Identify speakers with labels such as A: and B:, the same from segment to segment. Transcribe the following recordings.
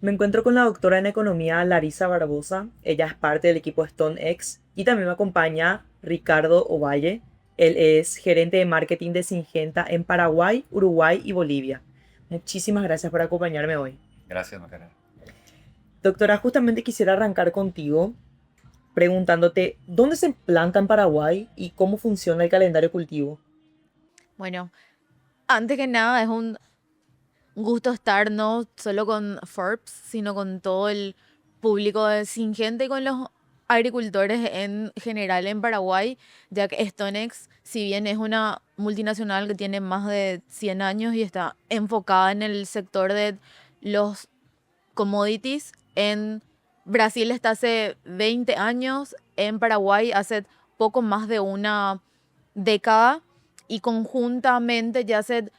A: Me encuentro con la doctora en economía Larisa Barbosa. Ella es parte del equipo StoneX y también me acompaña Ricardo Ovalle. Él es gerente de marketing de Syngenta en Paraguay, Uruguay y Bolivia. Muchísimas gracias por acompañarme hoy.
B: Gracias, Macarena.
A: Doctora, justamente quisiera arrancar contigo preguntándote dónde se planta en Paraguay y cómo funciona el calendario cultivo.
C: Bueno, antes que nada es un gusto estar no solo con Forbes, sino con todo el público de Singenta y con los agricultores en general en Paraguay, ya que Stonex, si bien es una multinacional que tiene más de 100 años y está enfocada en el sector de los commodities, en Brasil está hace 20 años, en Paraguay hace poco más de una década y conjuntamente ya se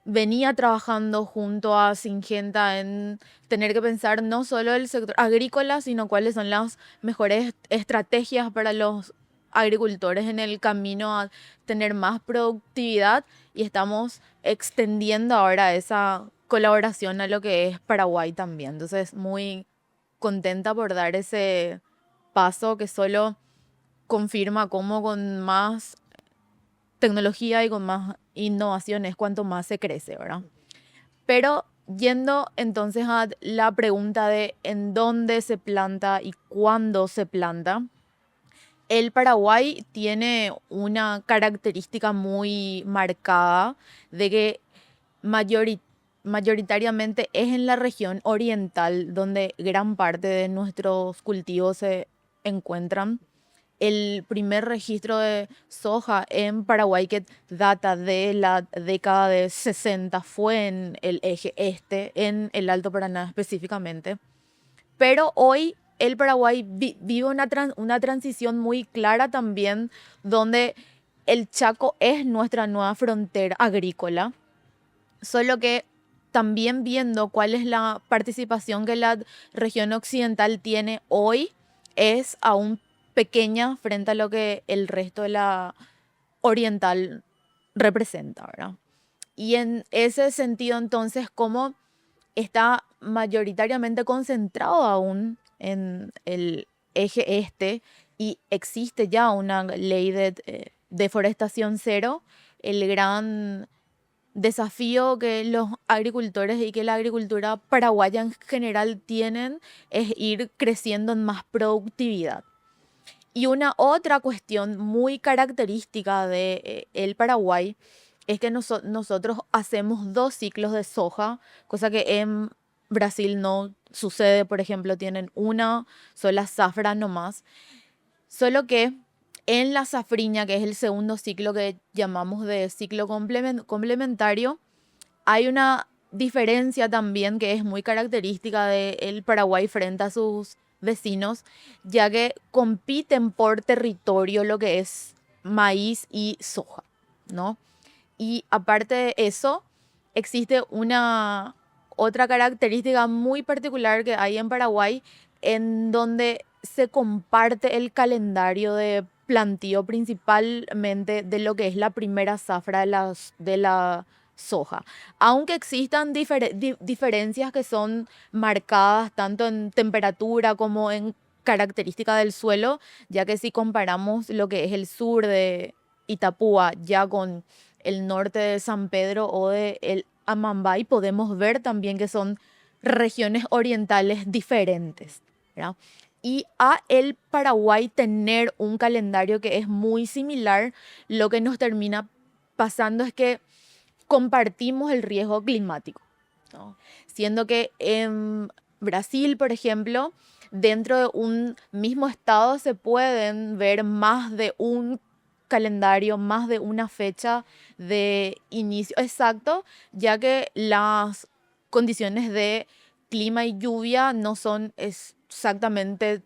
C: venía trabajando junto a Singenta en tener que pensar no solo el sector agrícola, sino cuáles son las mejores estrategias para los agricultores en el camino a tener más productividad y estamos extendiendo ahora esa colaboración a lo que es Paraguay también. Entonces, muy contenta por dar ese paso que solo confirma cómo con más tecnología y con más innovaciones, cuanto más se crece, ¿verdad? Pero yendo entonces a la pregunta de en dónde se planta y cuándo se planta, el Paraguay tiene una característica muy marcada de que mayori- mayoritariamente es en la región oriental donde gran parte de nuestros cultivos se encuentran. El primer registro de soja en Paraguay que data de la década de 60 fue en el eje este, en el Alto Paraná específicamente. Pero hoy el Paraguay vive una transición muy clara también, donde el Chaco es nuestra nueva frontera agrícola, solo que también viendo cuál es la participación que la región occidental tiene hoy, es aún pequeña frente a lo que el resto de la oriental representa, ¿verdad? Y en ese sentido, entonces, como está mayoritariamente concentrado aún en el eje este y existe ya una ley de deforestación cero, el gran desafío que los agricultores y que la agricultura paraguaya en general tienen es ir creciendo en más productividad. Y una otra cuestión muy característica de el Paraguay es que nosotros hacemos dos ciclos de soja, cosa que en Brasil no sucede. Por ejemplo, tienen una sola zafra nomás, solo que en la safriña, que es el segundo ciclo que llamamos de ciclo complementario, hay una diferencia también que es muy característica del Paraguay frente a sus vecinos, ya que compiten por territorio lo que es maíz y soja, ¿no? Y aparte de eso, existe una otra característica muy particular que hay en Paraguay, en donde se comparte el calendario de plantío principalmente de lo que es la primera zafra de la soja. Aunque existan diferencias que son marcadas tanto en temperatura como en característica del suelo, ya que si comparamos lo que es el sur de Itapúa ya con el norte de San Pedro o de el Amambay, podemos ver también que son regiones orientales diferentes, ¿verdad? Y a el Paraguay tener un calendario que es muy similar, lo que nos termina pasando es que compartimos el riesgo climático, ¿no? Siendo que en Brasil, por ejemplo, dentro de un mismo estado se pueden ver más de un calendario, más de una fecha de inicio exacto, ya que las condiciones de clima y lluvia no son exactamente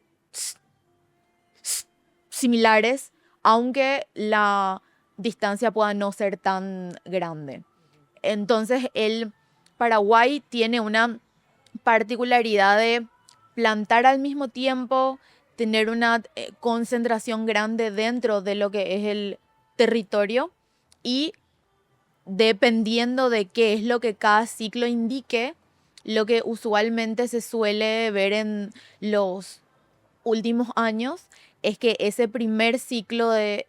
C: similares, aunque la distancia pueda no ser tan grande. Entonces, el Paraguay tiene una particularidad de plantar al mismo tiempo, tener una concentración grande dentro de lo que es el territorio y dependiendo de qué es lo que cada ciclo indique, lo que usualmente se suele ver en los últimos años es que ese primer ciclo de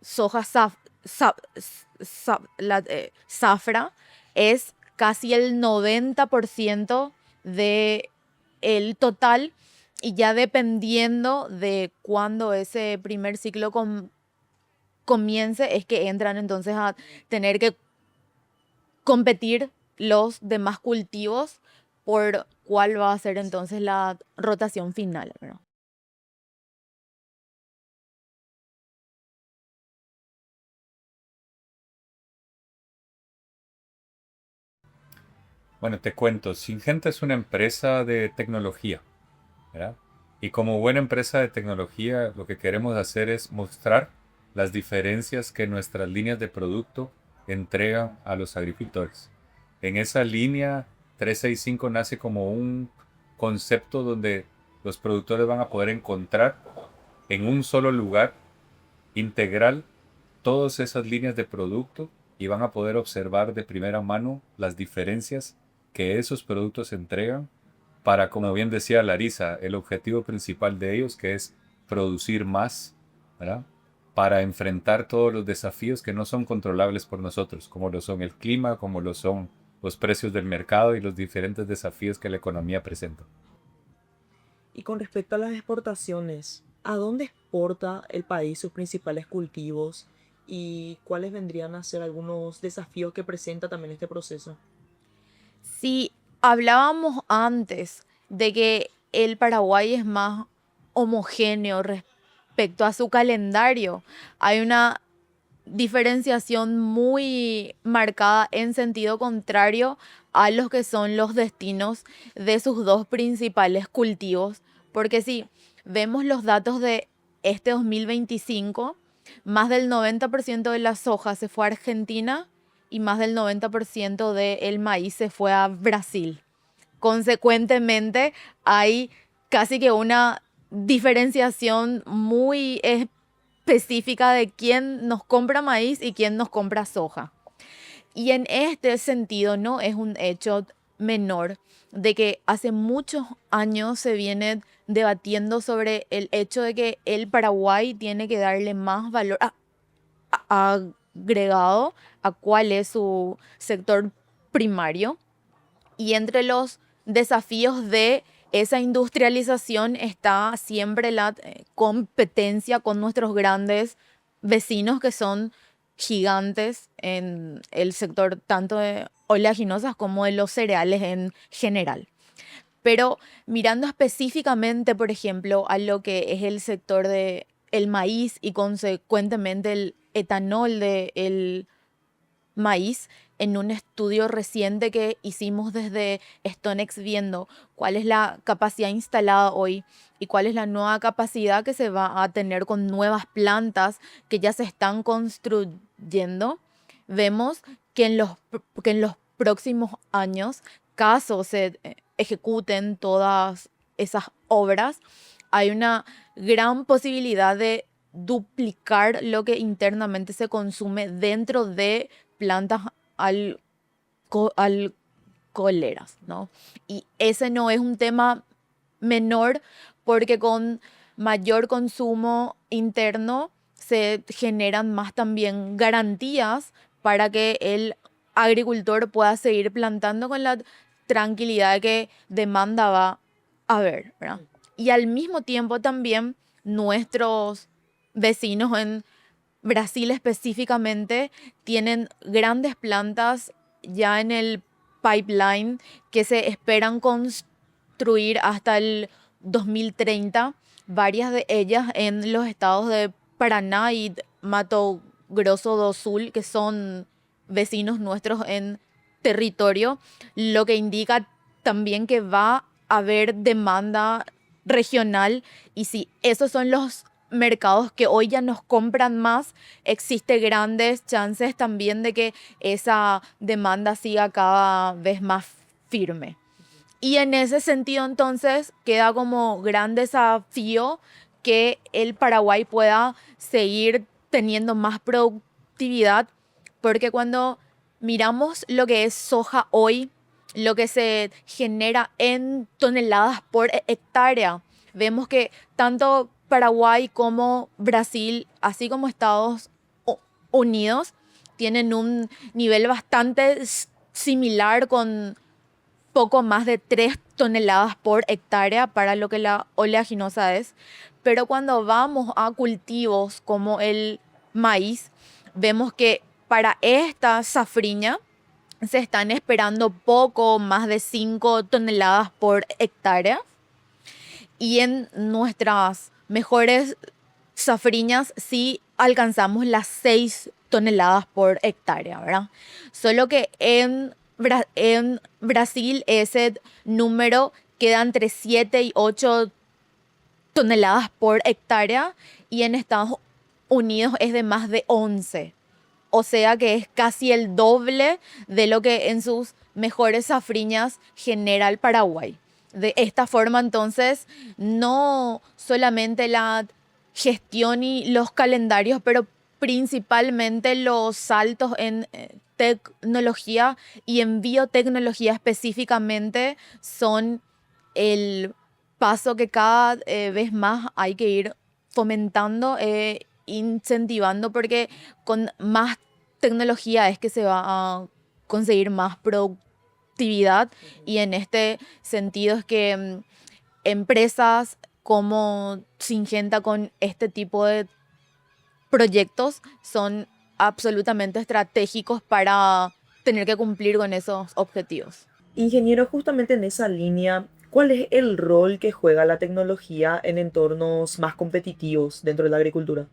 C: soja saf- zafra es casi el 90% de el total, y ya dependiendo de cuándo ese primer ciclo comience es que entran entonces a tener que competir los demás cultivos por cuál va a ser entonces la rotación final, ¿verdad?
B: Bueno, te cuento, Syngenta es una empresa de tecnología, ¿verdad? Y como buena empresa de tecnología, lo que queremos hacer es mostrar las diferencias que nuestras líneas de producto entregan a los agricultores. En esa línea, 365 nace como un concepto donde los productores van a poder encontrar en un solo lugar integral todas esas líneas de producto y van a poder observar de primera mano las diferencias que esos productos entregan para, como bien decía Larisa, el objetivo principal de ellos, que es producir más, ¿verdad? Para enfrentar todos los desafíos que no son controlables por nosotros, como lo son el clima, como lo son los precios del mercado y los diferentes desafíos que la economía presenta.
A: Y con respecto a las exportaciones, ¿a dónde exporta el país sus principales cultivos y cuáles vendrían a ser algunos desafíos que presenta también este proceso?
C: Si hablábamos antes de que el Paraguay es más homogéneo respecto a su calendario, hay una diferenciación muy marcada en sentido contrario a los que son los destinos de sus dos principales cultivos, porque si vemos los datos de este 2025, más del 90% de la soja se fue a Argentina y más del 90% del maíz se fue a Brasil. Consecuentemente, hay casi que una diferenciación muy específica de quién nos compra maíz y quién nos compra soja. Y en este sentido no es un hecho menor de que hace muchos años se viene debatiendo sobre el hecho de que el Paraguay tiene que darle más valor agregado a cuál es su sector primario. Y entre los desafíos de esa industrialización está siempre la competencia con nuestros grandes vecinos que son gigantes en el sector tanto de oleaginosas como de los cereales en general. Pero mirando específicamente, por ejemplo, a lo que es el sector de el maíz y consecuentemente el etanol del maíz, en un estudio reciente que hicimos desde Stonex viendo cuál es la capacidad instalada hoy y cuál es la nueva capacidad que se va a tener con nuevas plantas que ya se están construyendo, vemos que en los próximos años, caso se ejecuten todas esas obras, hay una gran posibilidad de duplicar lo que internamente se consume dentro de plantas alcoholeras, ¿no? Y ese no es un tema menor porque con mayor consumo interno se generan más también garantías para que el agricultor pueda seguir plantando con la tranquilidad que demanda va a haber, ¿verdad? Y al mismo tiempo también nuestros vecinos en Brasil específicamente tienen grandes plantas ya en el pipeline que se esperan construir hasta el 2030, varias de ellas en los estados de Paraná y Mato Grosso do Sul, que son vecinos nuestros en territorio, lo que indica también que va a haber demanda regional, y si esos son los mercados que hoy ya nos compran más, existe grandes chances también de que esa demanda siga cada vez más firme. Y en ese sentido, entonces, queda como gran desafío que el Paraguay pueda seguir teniendo más productividad, porque cuando miramos lo que es soja hoy, lo que se genera en toneladas por hectárea. Vemos que tanto Paraguay como Brasil, así como Estados Unidos, tienen un nivel bastante similar con poco más de 3 toneladas por hectárea para lo que la oleaginosa es. Pero cuando vamos a cultivos como el maíz, vemos que para esta safriña se están esperando poco más de 5 toneladas por hectárea. Y en nuestras mejores safriñas sí alcanzamos las 6 toneladas por hectárea, ¿verdad? Solo que en Brasil ese número queda entre 7 y 8 toneladas por hectárea y en Estados Unidos es de más de 11. O sea que es casi el doble de lo que en sus mejores safriñas genera el Paraguay. De esta forma, entonces, no solamente la gestión y los calendarios, pero principalmente los saltos en tecnología y en biotecnología específicamente son el paso que cada vez más hay que ir fomentando, incentivando, porque con más tecnología es que se va a conseguir más productividad y en este sentido es que empresas como Syngenta con este tipo de proyectos son absolutamente estratégicos para tener que cumplir con esos objetivos.
A: Ingeniero, justamente en esa línea, ¿cuál es el rol que juega la tecnología en entornos más competitivos dentro de la agricultura?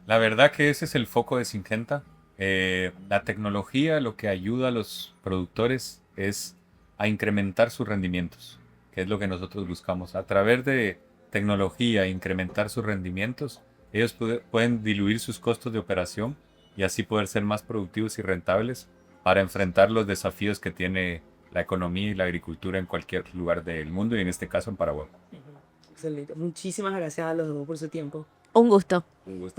B: La verdad que ese es el foco de Syngenta. La tecnología lo que ayuda a los productores es a incrementar sus rendimientos, que es lo que nosotros buscamos. A través de tecnología, incrementar sus rendimientos, ellos pueden diluir sus costos de operación y así poder ser más productivos y rentables para enfrentar los desafíos que tiene la economía y la agricultura en cualquier lugar del mundo y en este caso en Paraguay.
A: Excelente. Muchísimas gracias a los dos por su tiempo.
C: Un gusto.
B: Un gusto.